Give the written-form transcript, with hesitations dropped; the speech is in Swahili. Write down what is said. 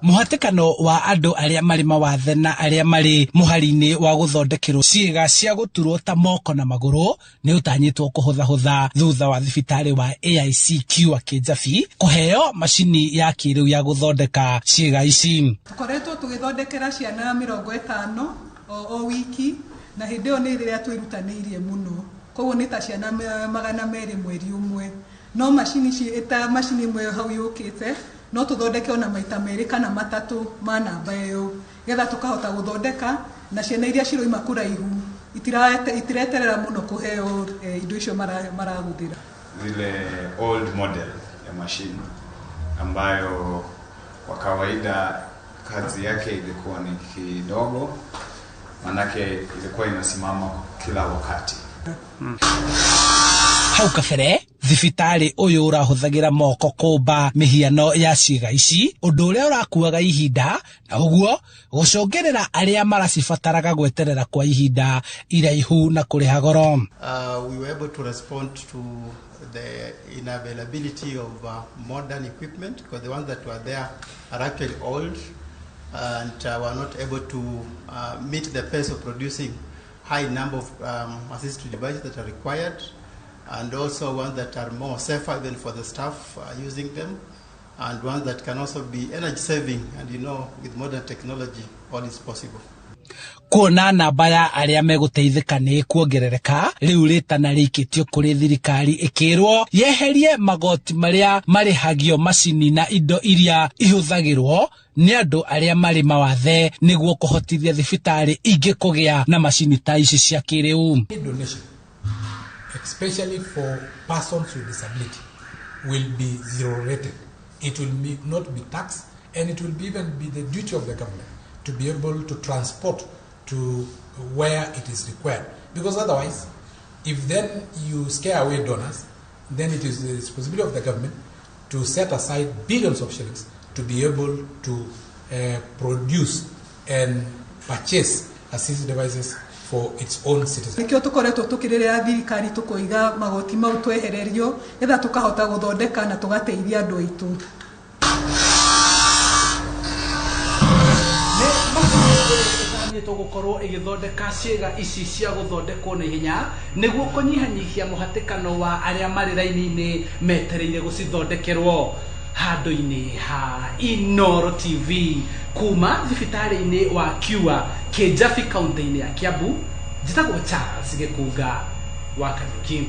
Muhatikano wa andu aria mari mawathe na aria mari muhari-ini wa guthondekerwo ciiga cia guturwo ta moko na magūrū ni utanyitwo kuhutha thutha wa thibitari wa AICQ wa Kijabe kuheo macini ya kiriu ya guthondeka ciiga ici. Tukoretwo tugithondekera ciana 50 o wiki na hindi yo ni riria twirutanirie muno. Koguo ni ta ciana 200 mweri umwe. No macini eta macini imwe hau yukite no tuthondeke ona maita meri kana matatu ma namba iyo getha tukahota guthondeka na ciana iria ciroima kuraihu itireterera muno kuheo indo icio marahuthira zile old model ya machine ambayo kwa kawaida kazi yake ilikuwa ni kidogo, manake ilikuwa inasimama kila wakati. Hau kabere Thibitarī uyu urahuthagira moko kumba mihiano ya ciiga ici undu uria urakuaga ihinda na uguo gucongerera aria maracibataraga gweterera kwa ihinda iraihu na kuriha goro. We were able to respond to the inavailability of modern equipment because the ones that were there are actually old and were not able to meet the pace of producing high number of assistive devices that are required, and also ones that are more safer even for the staff using them, and ones that can also be energy saving, and you know, with modern technology all is possible. Kuona namba ya aria meguteithika ni kuongerereka riu ritana rikitio kuri thirikari ikirwo yeherie magoti maria marihagio macini na indo iria ihuthagirwo ni andu aria mari mawathe niguo kuhotithia thibitari ingi kugia na macini ta ici cia kiriu. Donation, especially for persons with disability, will be zero rated. It will not be taxed, and it will even be the duty of the government to be able to transport to where it is required. Because otherwise, if then you scare away donors, then it is the responsibility of the government to set aside billions of shillings to be able to produce and purchase assistive devices for its own citizens. Nikio tukoretwo tukirira thirikari tukoiga magoti mau twehererio getha tukahota guthondeka na tugateithia andu aitu. Gukorwo igithondeka ciiga ici cia guthondekwo na ihenya niguo kunyihanyihia muhatikano wa aria mari raini-ini metereire gucithondekerwo. Handu-ini ha Inoro TV kuma thibitari-ini wa Kijabe kaunti-ini ya Kiambu, njitagwo Charles Gikuga wa Kanyuki.